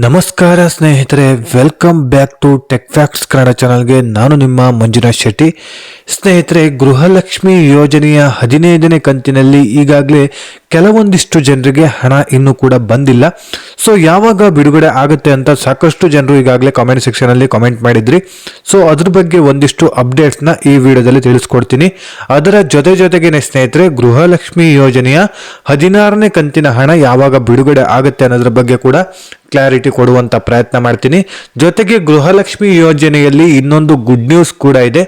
ನಮಸ್ಕಾರ ಸ್ನೇಹಿತರೆ, welcome back to tech facts Kannada ಚಾನಲ್ಗೆ. ನಾನು ನಿಮ್ಮ ಮಂಜುನಾಥ್ ಶೆಟ್ಟಿ. ಸ್ನೇಹಿತರೆ, ಗೃಹಲಕ್ಷ್ಮಿ ಯೋಜನೆಯ 15ನೇ ಕಂತಿನಲ್ಲಿ ಈಗಾಗಲೇ ಕೆಲವೊಂದಿಷ್ಟು ಜನರಿಗೆ ಹಣ ಇನ್ನೂ ಕೂಡ ಬಂದಿಲ್ಲ. ಸೊ ಯಾವಾಗ ಬಿಡುಗಡೆ ಆಗುತ್ತೆ ಅಂತ ಸಾಕಷ್ಟು ಜನರು ಈಗಾಗಲೇ ಕಾಮೆಂಟ್ ಸೆಕ್ಷನಲ್ಲಿ ಕಾಮೆಂಟ್ ಮಾಡಿದ್ರಿ. ಸೊ ಅದ್ರ ಬಗ್ಗೆ ಒಂದಿಷ್ಟು ಅಪ್ಡೇಟ್ಸ್ನ ಈ ವಿಡಿಯೋದಲ್ಲಿ ತಿಳಿಸ್ಕೊಡ್ತೀನಿ. ಅದರ ಜೊತೆಗೇನೆ ಸ್ನೇಹಿತರೆ, ಗೃಹಲಕ್ಷ್ಮಿ ಯೋಜನೆಯ 16ನೇ ಕಂತಿನ ಹಣ ಯಾವಾಗ ಬಿಡುಗಡೆ ಆಗುತ್ತೆ ಅನ್ನೋದ್ರ ಬಗ್ಗೆ ಕೂಡ ಕ್ಲಾರಿಟಿ ಕೊಡುವಂತ ಪ್ರಯತ್ನ ಮಾಡ್ತೀನಿ. ಜೊತೆಗೆ ಗೃಹಲಕ್ಷ್ಮಿ ಯೋಜನೆಯಲ್ಲಿ ಇನ್ನೊಂದು ಗುಡ್ ನ್ಯೂಸ್ ಕೂಡ ಇದೆ.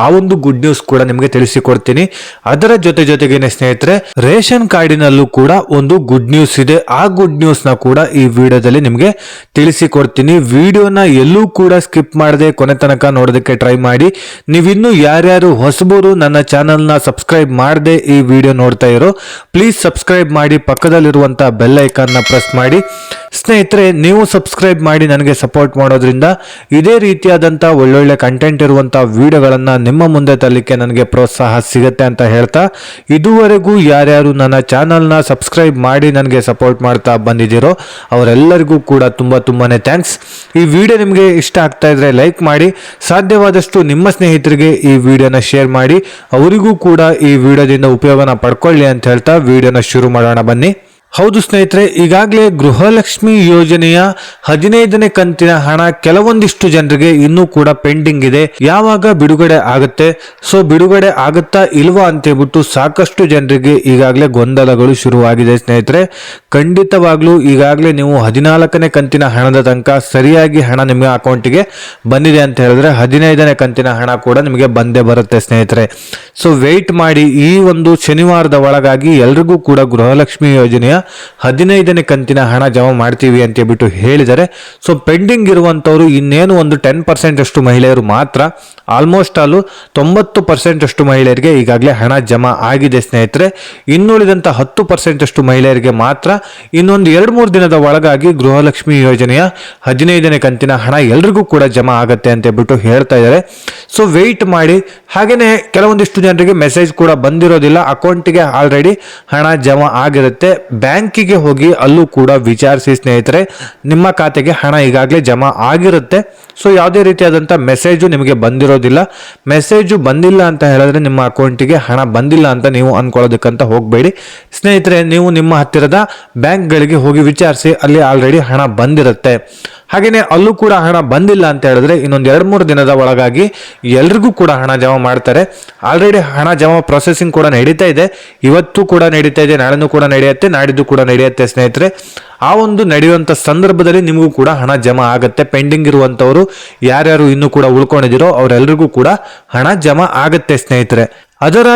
ಆ ಒಂದು ಗುಡ್ ನ್ಯೂಸ್ ಕೂಡ ನಿಮಗೆ ತಿಳಿಸಿಕೊಡ್ತೀನಿ. ಅದರ ಜೊತೆಗೇನೆ ಸ್ನೇಹಿತರೆ, ರೇಷನ್ ಕಾರ್ಡಿನಲ್ಲೂ ಕೂಡ ಒಂದು ಗುಡ್ ನ್ಯೂಸ್ ಇದೆ. ಆ ಗುಡ್ ನ್ಯೂಸ್ ನ ಕೂಡ ಈ ವಿಡಿಯೋದಲ್ಲಿ ನಿಮಗೆ ತಿಳಿಸಿಕೊಡ್ತೀನಿ. ವಿಡಿಯೋನ ಎಲ್ಲೂ ಕೂಡ ಸ್ಕಿಪ್ ಮಾಡದೆ ಕೊನೆ ತನಕ ನೋಡೋದಕ್ಕೆ ಟ್ರೈ ಮಾಡಿ. ನೀವಿನ್ನೂ ಯಾರ್ಯಾರು ಹೊಸಬರು ನನ್ನ ಚಾನಲ್ನ ಸಬ್ಸ್ಕ್ರೈಬ್ ಮಾಡದೆ ಈ ವಿಡಿಯೋ ನೋಡ್ತಾ ಇರೋ, ಪ್ಲೀಸ್ ಸಬ್ಸ್ಕ್ರೈಬ್ ಮಾಡಿ, ಪಕ್ಕದಲ್ಲಿರುವಂತಹ ಬೆಲ್ ಐಕಾನ್ ನ ಪ್ರೆಸ್ ಮಾಡಿ. ಸ್ನೇಹಿತರೆ, ನೀವು ಸಬ್ಸ್ಕ್ರೈಬ್ ಮಾಡಿ ನನಗೆ ಸಪೋರ್ಟ್ ಮಾಡೋದ್ರಿಂದ ಇದೇ ರೀತಿಯಾದಂಥ ಒಳ್ಳೊಳ್ಳೆ ಕಂಟೆಂಟ್ ಇರುವಂತಹ ವಿಡಿಯೋಗಳನ್ನು ನಿಮ್ಮ ಮುಂದೆ ತರಲಿಕ್ಕೆ ನನಗೆ ಪ್ರೋತ್ಸಾಹ ಸಿಗುತ್ತೆ ಅಂತ ಹೇಳ್ತಾ, ಇದುವರೆಗೂ ಯಾರ್ಯಾರು ನನ್ನ ಚಾನಲ್ನ ಸಬ್ಸ್ಕ್ರೈಬ್ ಮಾಡಿ ನನಗೆ ಸಪೋರ್ಟ್ ಮಾಡ್ತಾ ಬಂದಿದ್ದೀರೋ ಅವರೆಲ್ಲರಿಗೂ ಕೂಡ ತುಂಬಾನೇ ಥ್ಯಾಂಕ್ಸ್. ಈ ವಿಡಿಯೋ ನಿಮಗೆ ಇಷ್ಟ ಆಗ್ತಾ ಇದ್ರೆ ಲೈಕ್ ಮಾಡಿ, ಸಾಧ್ಯವಾದಷ್ಟು ನಿಮ್ಮ ಸ್ನೇಹಿತರಿಗೆ ಈ ವಿಡಿಯೋನ ಶೇರ್ ಮಾಡಿ, ಅವರಿಗೂ ಕೂಡ ಈ ವಿಡಿಯೋದಿಂದ ಉಪಯೋಗನ ಪಡ್ಕೊಳ್ಳಿ ಅಂತ ಹೇಳ್ತಾ ವಿಡಿಯೋನ ಶುರು ಮಾಡೋಣ ಬನ್ನಿ. ಹೌದು ಸ್ನೇಹಿತರೆ, ಈಗಾಗಲೇ ಗೃಹಲಕ್ಷ್ಮಿ ಯೋಜನೆಯ 15ನೇ ಕಂತಿನ ಹಣ ಕೆಲವೊಂದಿಷ್ಟು ಜನರಿಗೆ ಇನ್ನೂ ಕೂಡ ಪೆಂಡಿಂಗ್ ಇದೆ. ಯಾವಾಗ ಬಿಡುಗಡೆ ಆಗುತ್ತೆ, ಸೊ ಬಿಡುಗಡೆ ಆಗುತ್ತಾ ಇಲ್ವಾ ಅಂತೇಳ್ಬಿಟ್ಟು ಸಾಕಷ್ಟು ಜನರಿಗೆ ಈಗಾಗಲೇ ಗೊಂದಲಗಳು ಶುರುವಾಗಿದೆ. ಸ್ನೇಹಿತರೆ, ಖಂಡಿತವಾಗ್ಲೂ ಈಗಾಗಲೇ ನೀವು 14ನೇ ಕಂತಿನ ಹಣದ ತನಕ ಸರಿಯಾಗಿ ಹಣ ನಿಮ್ಮ ಅಕೌಂಟಿಗೆ ಬಂದಿದೆ ಅಂತ ಹೇಳಿದ್ರೆ 15ನೇ ಕಂತಿನ ಹಣ ಕೂಡ ನಿಮಗೆ ಬಂದೇ ಬರುತ್ತೆ ಸ್ನೇಹಿತರೆ. ಸೊ ವೆಯ್ಟ್ ಮಾಡಿ. ಈ ಒಂದು ಶನಿವಾರದ ಒಳಗಾಗಿ ಎಲ್ರಿಗೂ ಕೂಡ ಗೃಹಲಕ್ಷ್ಮಿ ಯೋಜನೆಯ 15ನೇ ಕಂತಿನ ಹಣ ಜಮಾ ಮಾಡ್ತೀವಿ ಅಂತ ಹೇಳ್ಬಿಟ್ಟು ಹೇಳಿದರೆ, ಸೊ ಪೆಂಡಿಂಗ್ ಇರುವಂತವರು ಇನ್ನೇನು ಒಂದು 10% ಅಷ್ಟು ಮಹಿಳೆಯರು ಮಾತ್ರ, ಆಲ್ಮೋಸ್ಟ್ ಆಲ್ 90% ಅಷ್ಟು ಮಹಿಳೆಯರಿಗೆ ಈಗಾಗಲೇ ಹಣ ಜಮಾ ಆಗಿದೆ ಸ್ನೇಹಿತರೆ. ಇನ್ನುಳಿದಂತ 10% ಅಷ್ಟು ಮಹಿಳೆಯರಿಗೆ ಮಾತ್ರ ಇನ್ನೊಂದು 2-3 ದಿನದ ಒಳಗಾಗಿ ಗೃಹಲಕ್ಷ್ಮಿ ಯೋಜನೆಯ 15ನೇ ಕಂತಿನ ಹಣ ಎಲ್ರಿಗೂ ಕೂಡ ಜಮಾ ಆಗತ್ತೆ ಅಂತ ಹೇಳ್ಬಿಟ್ಟು ಹೇಳ್ತಾ ಇದ್ದಾರೆ. ಸೊ ವೆಯ್ಟ್ ಮಾಡಿ. ಹಾಗೇನೆ ಕೆಲವೊಂದಿಷ್ಟು ಜನರಿಗೆ ಮೆಸೇಜ್ ಕೂಡ ಬಂದಿರೋದಿಲ್ಲ, ಅಕೌಂಟಿಗೆ ಆಲ್ರೆಡಿ ಹಣ ಜಮಾ ಆಗಿರುತ್ತೆ. ಬ್ಯಾಂಕಿಗೆ ಹೋಗಿ ಅಲ್ಲೂ ಕೂಡ ವಿಚಾರಿಸಿ ಸ್ನೇಹಿತರೆ, ನಿಮ್ಮ ಖಾತೆಗೆ ಹಣ ಈಗಾಗಲೇ ಜಮಾ ಆಗಿರುತ್ತೆ. ಸೊ ಯಾವುದೇ ರೀತಿಯಾದಂಥ ಮೆಸೇಜು ನಿಮಗೆ ಬಂದಿರೋದಿಲ್ಲ. ಮೆಸೇಜು ಬಂದಿಲ್ಲ ಅಂತ ಹೇಳಿದ್ರೆ ನಿಮ್ಮ ಅಕೌಂಟಿಗೆ ಹಣ ಬಂದಿಲ್ಲ ಅಂತ ನೀವು ಅನ್ಕೊಳ್ಳೋದಕ್ಕಂತ ಹೋಗಬೇಡಿ ಸ್ನೇಹಿತರೆ. ನೀವು ನಿಮ್ಮ ಹತ್ತಿರದ ಬ್ಯಾಂಕ್ಗಳಿಗೆ ಹೋಗಿ ವಿಚಾರಿಸಿ, ಅಲ್ಲಿ ಆಲ್ರೆಡಿ ಹಣ ಬಂದಿರುತ್ತೆ. ಹಾಗೆಯೇ ಅಲ್ಲೂ ಕೂಡ ಹಣ ಬಂದಿಲ್ಲ ಅಂತ ಹೇಳಿದ್ರೆ ಇನ್ನೊಂದು 2-3 ದಿನದ ಒಳಗಾಗಿ ಎಲ್ರಿಗೂ ಕೂಡ ಹಣ ಜಮಾ ಮಾಡ್ತಾರೆ. ಆಲ್ರೆಡಿ ಹಣ ಜಮಾ ಪ್ರೊಸೆಸಿಂಗ್ ಕೂಡ ನಡೀತಾ ಇದೆ. ಇವತ್ತು ಕೂಡ ನಡೀತಾ ಇದೆ, ನಾಳೆನೂ ಕೂಡ ನಡೆಯುತ್ತೆ, ನಾಡಿದ್ದು ಕೂಡ ನಡೆಯುತ್ತೆ ಸ್ನೇಹಿತರೆ. ಆ ಒಂದು ನಡೆಯುವಂಥ ಸಂದರ್ಭದಲ್ಲಿ ನಿಮಗೂ ಕೂಡ ಹಣ ಜಮಾ ಆಗುತ್ತೆ. ಪೆಂಡಿಂಗ್ ಇರುವಂಥವರು ಯಾರ್ಯಾರು ಇನ್ನೂ ಕೂಡ ಉಳ್ಕೊಂಡಿದ್ದೀರೋ ಅವರೆಲ್ಲರಿಗೂ ಕೂಡ ಹಣ ಜಮಾ ಆಗುತ್ತೆ ಸ್ನೇಹಿತರೆ. ಅದರ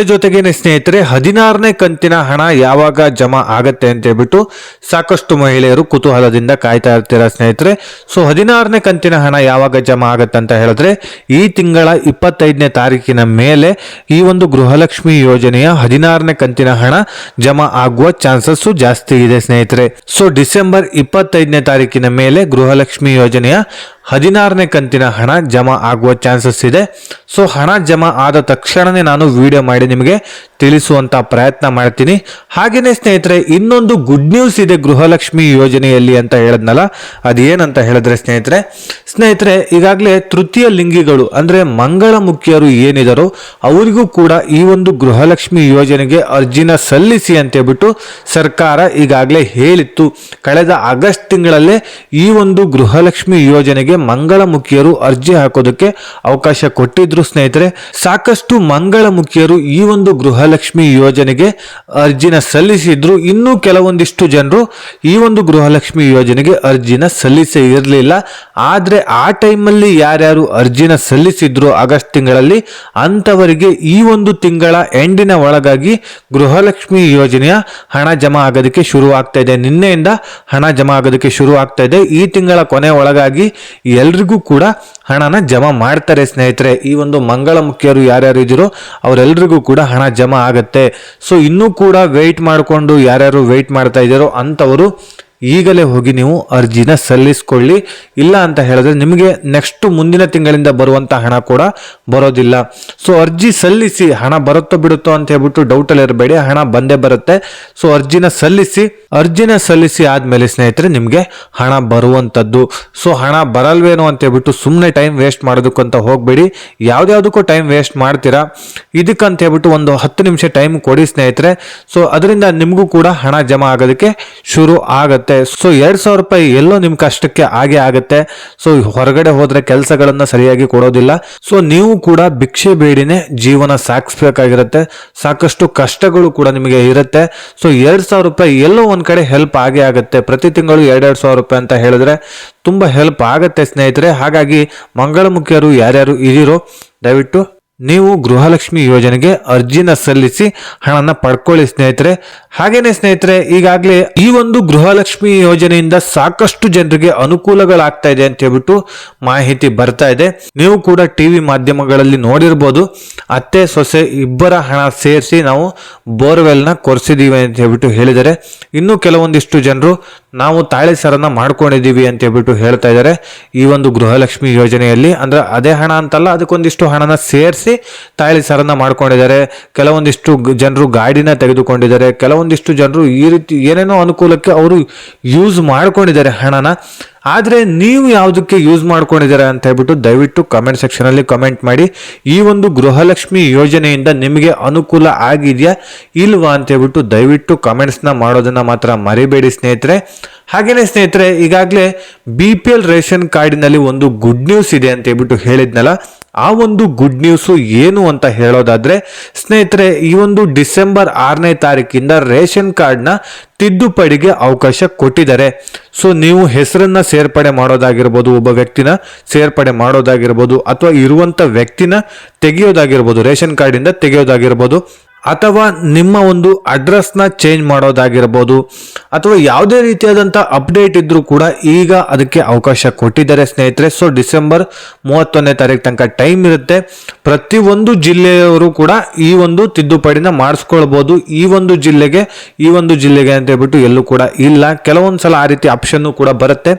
ಜೊತೆಗೇನೆ ಸ್ನೇಹಿತರೆ, 16ನೇ ಕಂತಿನ ಹಣ ಯಾವಾಗ ಜಮಾ ಆಗತ್ತೆ ಅಂತ ಹೇಳ್ಬಿಟ್ಟು ಸಾಕಷ್ಟು ಮಹಿಳೆಯರು ಕುತೂಹಲದಿಂದ ಕಾಯ್ತಾ ಇರ್ತೀರ ಸ್ನೇಹಿತರೆ. ಸೊ 16ನೇ ಕಂತಿನ ಹಣ ಯಾವಾಗ ಜಮಾ ಆಗತ್ತೆ ಅಂತ ಹೇಳಿದ್ರೆ, ಈ ತಿಂಗಳ 25ನೇ ತಾರೀಕಿನ ಮೇಲೆ ಈ ಒಂದು ಗೃಹಲಕ್ಷ್ಮಿ ಯೋಜನೆಯ 16ನೇ ಕಂತಿನ ಹಣ ಜಮಾ ಆಗುವ ಚಾನ್ಸಸ್ ಜಾಸ್ತಿ ಇದೆ ಸ್ನೇಹಿತರೆ. ಸೊ ಡಿಸೆಂಬರ್ 25ನೇ ತಾರೀಕಿನ ಮೇಲೆ ಗೃಹಲಕ್ಷ್ಮಿ ಯೋಜನೆಯ 16ನೇ ಕಂತಿನ ಹಣ ಜಮಾ ಆಗುವ ಚಾನ್ಸಸ್ ಇದೆ. ಸೊ ಹಣ ಜಮಾ ಆದ ತಕ್ಷಣನೇ ನಾನು ವಿಡಿಯೋ ಮಾಡಿ ನಿಮಗೆ ತಿಳಿಸುವಂತ ಪ್ರಯತ್ನ ಮಾಡ್ತೀನಿ. ಹಾಗೇನೆ ಸ್ನೇಹಿತರೆ, ಇನ್ನೊಂದು ಗುಡ್ ನ್ಯೂಸ್ ಇದೆ ಗೃಹಲಕ್ಷ್ಮಿ ಯೋಜನೆಯಲ್ಲಿ ಅಂತ ಹೇಳದ್ನಲ್ಲ, ಅದೇನಂತ ಹೇಳಿದ್ರೆ ಸ್ನೇಹಿತರೆ, ಈಗಾಗಲೇ ತೃತೀಯ ಲಿಂಗಿಗಳು ಅಂದ್ರೆ ಮಂಗಳ ಮುಖಿಯರು ಏನಿದಾರೋ ಅವರಿಗೂ ಕೂಡ ಈ ಒಂದು ಗೃಹಲಕ್ಷ್ಮಿ ಯೋಜನೆಗೆ ಅರ್ಜಿನ ಸಲ್ಲಿಸಿ ಅಂತ ಹೇಳ್ಬಿಟ್ಟು ಸರ್ಕಾರ ಈಗಾಗಲೇ ಹೇಳಿತ್ತು. ಕಳೆದ ಆಗಸ್ಟ್ ತಿಂಗಳಲ್ಲೇ ಈ ಒಂದು ಗೃಹಲಕ್ಷ್ಮಿ ಯೋಜನೆಗೆ ಮಂಗಳ ಮುಖಿಯರು ಅರ್ಜಿ ಹಾಕೋದಕ್ಕೆ ಅವಕಾಶ ಕೊಟ್ಟಿದ್ರು ಸ್ನೇಹಿತರೆ. ಸಾಕಷ್ಟು ಮಂಗಳ ಮುಖಿಯರು ಈ ಒಂದು ಗೃಹಲಕ್ಷ್ಮಿ ಯೋಜನೆಗೆ ಅರ್ಜಿನ ಸಲ್ಲಿಸಿದ್ರು. ಇನ್ನೂ ಕೆಲವೊಂದಿಷ್ಟು ಜನರು ಈ ಒಂದು ಗೃಹಲಕ್ಷ್ಮಿ ಯೋಜನೆಗೆ ಅರ್ಜಿನ ಸಲ್ಲಿಸೇ ಇರಲಿಲ್ಲ. ಆದ್ರೆ ಆ ಟೈಮಲ್ಲಿ ಯಾರ್ಯಾರು ಅರ್ಜಿನ ಸಲ್ಲಿಸಿದ್ರು ಆಗಸ್ಟ್ ತಿಂಗಳಲ್ಲಿ, ಅಂತವರಿಗೆ ಈ ಒಂದು ತಿಂಗಳ ಎಂಡಿನ ಒಳಗಾಗಿ ಗೃಹಲಕ್ಷ್ಮಿ ಯೋಜನೆಯ ಹಣ ಜಮಾ ಆಗೋದಕ್ಕೆ ಶುರು ಆಗ್ತಾ ಇದೆ. ನಿನ್ನೆಯಿಂದ ಹಣ ಜಮಾ ಆಗೋದಕ್ಕೆ ಶುರು ಆಗ್ತಾ ಇದೆ. ಈ ತಿಂಗಳ ಕೊನೆ ಒಳಗಾಗಿ ಎಲ್ರಿಗೂ ಕೂಡ ಹಣನ ಜಮಾ ಮಾಡ್ತಾರೆ ಸ್ನೇಹಿತರೆ. ಈ ಒಂದು ಮಂಗಳ ಮುಖಿಯರು ಯಾರ್ಯಾರು ಇದ್ದೀರೋ ಅವರೆಲ್ಲರಿಗೂ ಕೂಡ ಹಣ ಜಮಾ ಆಗುತ್ತೆ. ಸೊ ಇನ್ನೂ ಕೂಡ ವೆಯ್ಟ್ ಮಾಡಿಕೊಂಡು ಯಾರ್ಯಾರು ವೆಯ್ಟ್ ಮಾಡ್ತಾ ಇದ್ದಾರೋ ಅಂಥವರು ಈಗಲೇ ಹೋಗಿ ನೀವು ಅರ್ಜಿನ ಸಲ್ಲಿಸ್ಕೊಳ್ಳಿ. ಇಲ್ಲ ಅಂತ ಹೇಳಿದ್ರೆ ನಿಮಗೆ ನೆಕ್ಸ್ಟ್ ಮುಂದಿನ ತಿಂಗಳಿಂದ ಬರುವಂತ ಹಣ ಕೂಡ ಬರೋದಿಲ್ಲ. ಸೊ ಅರ್ಜಿ ಸಲ್ಲಿಸಿ, ಹಣ ಬರುತ್ತೋ ಬಿಡುತ್ತೋ ಅಂತ ಹೇಳ್ಬಿಟ್ಟು ಡೌಟ್ ಅಲ್ಲಿ ಇರಬೇಡಿ, ಹಣ ಬಂದೇ ಬರುತ್ತೆ. ಸೊ ಅರ್ಜಿನ ಸಲ್ಲಿಸಿ ಆದ್ಮೇಲೆ ಸ್ನೇಹಿತರೆ ನಿಮ್ಗೆ ಹಣ ಬರುವಂತದ್ದು. ಸೊ ಹಣ ಬರಲ್ವೇನೋ ಅಂತ ಹೇಳ್ಬಿಟ್ಟು ಸುಮ್ಮನೆ ಟೈಮ್ ವೇಸ್ಟ್ ಮಾಡೋದಕ್ಕಂತ ಹೋಗ್ಬೇಡಿ. ಯಾವ್ದಾವ್ದಕ್ಕೂ ಟೈಮ್ ವೇಸ್ಟ್ ಮಾಡ್ತೀರಾ, ಇದಕ್ಕಂತ ಹೇಳ್ಬಿಟ್ಟು ಒಂದು 10 ನಿಮಿಷ ಟೈಮ್ ಕೊಡಿ ಸ್ನೇಹಿತರೆ. ಸೊ ಅದರಿಂದ ನಿಮಗೂ ಕೂಡ ಹಣ ಜಮಾ ಆಗೋದಕ್ಕೆ ಶುರು ಆಗತ್ತೆ. ಸೊ 2,000 ರೂಪಾಯಿ ಎಲ್ಲೋ ನಿಮ್ ಕಷ್ಟಕ್ಕೆ ಹಾಗೆ ಆಗುತ್ತೆ. ಸೊ ಹೊರಗಡೆ ಹೋದ್ರೆ ಕೆಲಸಗಳನ್ನ ಸರಿಯಾಗಿ ಕೊಡೋದಿಲ್ಲ. ಸೊ ನೀವು ಕೂಡ ಭಿಕ್ಷೆ ಬೇಡಿನೇ ಜೀವನ ಸಾಗಿಸ್ಬೇಕಾಗಿರುತ್ತೆ. ಸಾಕಷ್ಟು ಕಷ್ಟಗಳು ಕೂಡ ನಿಮಗೆ ಇರುತ್ತೆ. ಸೊ 2,000 ರೂಪಾಯಿ ಎಲ್ಲೋ ಒಂದ್ ಕಡೆ ಹೆಲ್ಪ್ ಆಗೇ ಆಗುತ್ತೆ. ಪ್ರತಿ ತಿಂಗಳು 2,000 ರೂಪಾಯಿ ಅಂತ ಹೇಳಿದ್ರೆ ತುಂಬಾ ಹೆಲ್ಪ್ ಆಗತ್ತೆ ಸ್ನೇಹಿತರೆ. ಹಾಗಾಗಿ ಮಂಗಳಮುಖಿಯರು ಯಾರ್ಯಾರು ಇದೀರೋ ದಯವಿಟ್ಟು ನೀವು ಗೃಹಲಕ್ಷ್ಮಿ ಯೋಜನೆಗೆ ಅರ್ಜಿನ ಸಲ್ಲಿಸಿ ಹಣನ ಪಡ್ಕೊಳ್ಳಿ ಸ್ನೇಹಿತರೆ. ಹಾಗೇನೆ ಸ್ನೇಹಿತರೆ, ಈಗಾಗಲೇ ಈ ಒಂದು ಗೃಹಲಕ್ಷ್ಮಿ ಯೋಜನೆಯಿಂದ ಸಾಕಷ್ಟು ಜನರಿಗೆ ಅನುಕೂಲಗಳಾಗ್ತಾ ಇದೆ ಅಂತ ಹೇಳ್ಬಿಟ್ಟು ಮಾಹಿತಿ ಬರ್ತಾ ಇದೆ. ನೀವು ಕೂಡ ಟಿವಿ ಮಾಧ್ಯಮಗಳಲ್ಲಿ ನೋಡಿರ್ಬೋದು, ಅತ್ತೆ ಸೊಸೆ ಇಬ್ಬರ ಹಣ ಸೇರಿಸಿ ನಾವು ಬೋರ್ವೆಲ್ನ ಕೊರೆಸಿದೀವಿ ಅಂತ ಹೇಳ್ಬಿಟ್ಟು ಹೇಳಿದ್ದಾರೆ. ಇನ್ನು ಕೆಲವೊಂದಿಷ್ಟು ಜನರು ನಾವು ತಾಳೆ ಸರನ್ನ ಮಾಡ್ಕೊಂಡಿದೀವಿ ಅಂತ ಹೇಳ್ಬಿಟ್ಟು ಹೇಳ್ತಾ ಇದ್ದಾರೆ. ಈ ಒಂದು ಗೃಹಲಕ್ಷ್ಮಿ ಯೋಜನೆಯಲ್ಲಿ ಅಂದ್ರೆ ಅದೇ ಹಣ ಅಂತಲ್ಲ, ಅದಕ್ಕೊಂದಿಷ್ಟು ಹಣನ ಸೇರಿಸಿ ತಾಳಿ ಸರನ್ನ ಮಾಡ್ಕೊಂಡಿದ್ದಾರೆ. ಕೆಲವೊಂದಿಷ್ಟು ಜನರು ಗಾಡಿನ ತೆಗೆದುಕೊಂಡಿದ್ದಾರೆ. ಕೆಲವೊಂದಿಷ್ಟು ಜನರು ಈ ರೀತಿ ಏನೇನೋ ಅನುಕೂಲಕ್ಕೆ ಅವರು ಯೂಸ್ ಮಾಡ್ಕೊಂಡಿದ್ದಾರೆ ಹಣನ. ಆದ್ರೆ ನೀವು ಯಾವುದಕ್ಕೆ ಯೂಸ್ ಮಾಡ್ಕೊಂಡಿದ್ದೀರಾ ಅಂತ ಹೇಳ್ಬಿಟ್ಟು ದಯವಿಟ್ಟು ಕಮೆಂಟ್ ಸೆಕ್ಷನ್ ಅಲ್ಲಿ ಕಮೆಂಟ್ ಮಾಡಿ. ಈ ಒಂದು ಗೃಹಲಕ್ಷ್ಮಿ ಯೋಜನೆಯಿಂದ ನಿಮಗೆ ಅನುಕೂಲ ಆಗಿದೆಯಾ ಇಲ್ವಾ ಅಂತ ಹೇಳ್ಬಿಟ್ಟು ದಯವಿಟ್ಟು ಕಮೆಂಟ್ಸ್ ನ ಮಾಡೋದನ್ನ ಮಾತ್ರ ಮರಿಬೇಡಿ ಸ್ನೇಹಿತರೆ. ಹಾಗೇನೆ ಸ್ನೇಹಿತರೆ, ಈಗಾಗಲೇ BPL ರೇಷನ್ ಕಾರ್ಡಿನಲ್ಲಿ ಒಂದು ಗುಡ್ ನ್ಯೂಸ್ ಇದೆ ಅಂತ ಹೇಳ್ಬಿಟ್ಟು ಹೇಳಿದ್ನಲ್ಲ, ಆ ಒಂದು ಗುಡ್ ನ್ಯೂಸ್ ಏನು ಅಂತ ಹೇಳೋದಾದ್ರೆ ಸ್ನೇಹಿತರೆ, ಈ ಒಂದು ಡಿಸೆಂಬರ್ 6ನೇ ತಾರೀಕಿಂದ ರೇಷನ್ ಕಾರ್ಡ್ನ ತಿದ್ದುಪಡಿಗೆ ಅವಕಾಶ ಕೊಟ್ಟಿದ್ದಾರೆ. ಸೊ ನೀವು ಹೆಸರನ್ನ ಸೇರ್ಪಡೆ ಮಾಡೋದಾಗಿರ್ಬೋದು, ಒಬ್ಬ ವ್ಯಕ್ತಿನ ಸೇರ್ಪಡೆ ಮಾಡೋದಾಗಿರ್ಬೋದು, ಅಥವಾ ಇರುವಂತ ವ್ಯಕ್ತಿನ ತೆಗೆಯೋದಾಗಿರ್ಬೋದು, ರೇಷನ್ ಕಾರ್ಡ್ ಇಂದ ತೆಗೆಯೋದಾಗಿರ್ಬೋದು, ಅಥವಾ ನಿಮ್ಮ ಒಂದು ಅಡ್ರೆಸ್ನ ಚೇಂಜ್ ಮಾಡೋದಾಗಿರ್ಬೋದು, ಅಥವಾ ಯಾವುದೇ ರೀತಿಯಾದಂಥ ಅಪ್ಡೇಟ್ ಇದ್ರೂ ಕೂಡ ಈಗ ಅದಕ್ಕೆ ಅವಕಾಶ ಕೊಟ್ಟಿದ್ದಾರೆ ಸ್ನೇಹಿತರೆ. ಸೊ ಡಿಸೆಂಬರ್ 31ನೇ ತಾರೀಕು ತನಕ ಟೈಮ್ ಇರುತ್ತೆ. ಪ್ರತಿಯೊಂದು ಜಿಲ್ಲೆಯವರು ಕೂಡ ಈ ಒಂದು ತಿದ್ದುಪಡಿನ ಮಾಡಿಸ್ಕೊಳ್ಬೋದು. ಈ ಒಂದು ಜಿಲ್ಲೆಗೆ ಅಂತ ಹೇಳ್ಬಿಟ್ಟು ಎಲ್ಲೂ ಕೂಡ ಇಲ್ಲ. ಕೆಲವೊಂದ್ಸಲ ಆ ರೀತಿ ಆಪ್ಷನ್ ಕೂಡ ಬರುತ್ತೆ.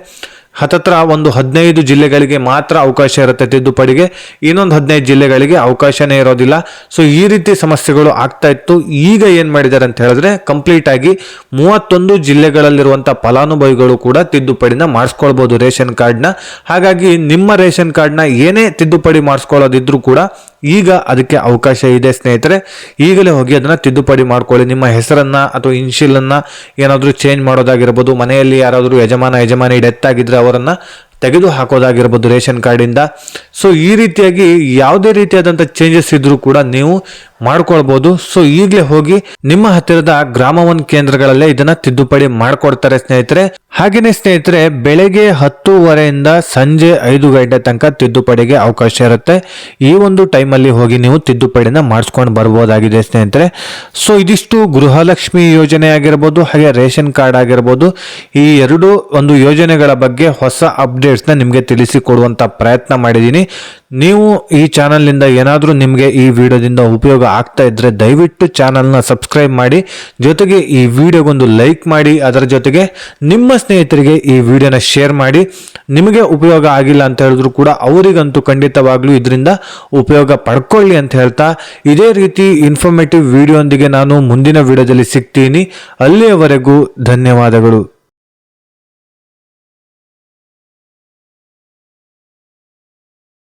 ಹತ್ತತ್ರ ಒಂದು 15 ಜಿಲ್ಲೆಗಳಿಗೆ ಮಾತ್ರ ಅವಕಾಶ ಇರುತ್ತೆ ತಿದ್ದುಪಡಿಗೆ, ಇನ್ನೊಂದು 15 ಜಿಲ್ಲೆಗಳಿಗೆ ಅವಕಾಶನೇ ಇರೋದಿಲ್ಲ. ಸೊ ಈ ರೀತಿ ಸಮಸ್ಯೆಗಳು ಆಗ್ತಾ ಇತ್ತು. ಈಗ ಏನ್ ಮಾಡಿದ್ದಾರೆ ಅಂತ ಹೇಳಿದ್ರೆ ಕಂಪ್ಲೀಟ್ ಆಗಿ 31 ಜಿಲ್ಲೆಗಳಲ್ಲಿರುವಂತಹ ಫಲಾನುಭವಿಗಳು ಕೂಡ ತಿದ್ದುಪಡಿನ ಮಾಡಿಸ್ಕೊಳ್ಬಹುದು ರೇಷನ್ ಕಾರ್ಡ್ನ. ಹಾಗಾಗಿ ನಿಮ್ಮ ರೇಷನ್ ಕಾರ್ಡ್ನ ಏನೇ ತಿದ್ದುಪಡಿ ಮಾಡಿಸ್ಕೊಳ್ಳೋದಿದ್ರು ಕೂಡ ಈಗ ಅದಕ್ಕೆ ಅವಕಾಶ ಇದೆ ಸ್ನೇಹಿತರೆ. ಈಗಲೇ ಹೋಗಿ ಅದನ್ನ ತಿದ್ದುಪಡಿ ಮಾಡ್ಕೊಳ್ಳಿ. ನಿಮ್ಮ ಹೆಸರನ್ನ ಅಥವಾ ಇನ್ಶಿಯಲ್ ಅನ್ನ ಏನಾದ್ರೂ ಚೇಂಜ್ ಮಾಡೋದಾಗಿರ್ಬೋದು, ಮನೆಯಲ್ಲಿ ಯಾರಾದ್ರೂ ಯಜಮಾನಿ ಡೆತ್ ಆಗಿದ್ರೆ ಅವರನ್ನ ತೆಗೆದು ಹಾಕೋದಾಗಿರ್ಬೋದು ರೇಷನ್ ಕಾರ್ಡಿಂದ. ಸೊ ಈ ರೀತಿಯಾಗಿ ಯಾವುದೇ ರೀತಿಯಾದಂಥ ಚೇಂಜಸ್ ಇದ್ರೂ ಕೂಡ ನೀವು ಮಾಡ್ಕೊಳ್ಬಹುದು. ಸೊ ಈಗಲೇ ಹೋಗಿ ನಿಮ್ಮ ಹತ್ತಿರದ ಗ್ರಾಮ 1 ಕೇಂದ್ರಗಳಲ್ಲೇ ಇದನ್ನ ತಿದ್ದುಪಡಿ ಮಾಡ್ಕೊಡ್ತಾರೆ ಸ್ನೇಹಿತರೆ. ಹಾಗೇನೆ ಸ್ನೇಹಿತರೆ, ಬೆಳಗ್ಗೆ 10:30 ಸಂಜೆ 5 ಗಂಟೆ ತನಕ ತಿದ್ದುಪಡಿಗೆ ಅವಕಾಶ ಇರುತ್ತೆ. ಈ ಒಂದು ಟೈಮಲ್ಲಿ ಹೋಗಿ ನೀವು ತಿದ್ದುಪಡಿನ ಮಾಡಿಸ್ಕೊಂಡು ಬರ್ಬೋದಾಗಿದೆ ಸ್ನೇಹಿತರೆ. ಸೊ ಇದಿಷ್ಟು ಗೃಹಲಕ್ಷ್ಮಿ ಯೋಜನೆ ಆಗಿರ್ಬೋದು, ಹಾಗೆ ರೇಷನ್ ಕಾರ್ಡ್ ಆಗಿರ್ಬೋದು, ಈ ಎರಡು ಒಂದು ಯೋಜನೆಗಳ ಬಗ್ಗೆ ಹೊಸ ಅಪ್ಡೇಟ್ಸ್ನ ನಿಮಗೆ ತಿಳಿಸಿಕೊಡುವಂತ ಪ್ರಯತ್ನ ಮಾಡಿದ್ದೀನಿ. ನೀವು ಈ ಚಾನಲ್ನಿಂದ ಏನಾದರೂ ನಿಮಗೆ ಈ ವಿಡಿಯೋದಿಂದ ಉಪಯೋಗ ಆಗ್ತಾ ಇದ್ರೆ ದಯವಿಟ್ಟು ಚಾನಲ್ನ ಸಬ್ಸ್ಕ್ರೈಬ್ ಮಾಡಿ, ಜೊತೆಗೆ ಈ ವಿಡಿಯೋಗೊಂದು ಲೈಕ್ ಮಾಡಿ, ಅದರ ಜೊತೆಗೆ ನಿಮ್ಮ ಸ್ನೇಹಿತರಿಗೆ ಈ ವಿಡಿಯೋನ ಶೇರ್ ಮಾಡಿ. ನಿಮಗೆ ಉಪಯೋಗ ಆಗಿಲ್ಲ ಅಂತ ಹೇಳಿದ್ರು ಕೂಡ ಅವರಿಗಂತೂ ಖಂಡಿತವಾಗ್ಲೂ ಇದರಿಂದ ಉಪಯೋಗ ಪಡ್ಕೊಳ್ಳಿ ಅಂತ ಹೇಳ್ತಾ, ಇದೇ ರೀತಿ ಇನ್ಫಾರ್ಮೇಟಿವ್ ವಿಡಿಯೋ ಒಂದಿಗೆ ನಾನು ಮುಂದಿನ ವಿಡಿಯೋದಲ್ಲಿ ಸಿಗ್ತೀನಿ. ಅಲ್ಲಿಯವರೆಗೂ ಧನ್ಯವಾದಗಳು.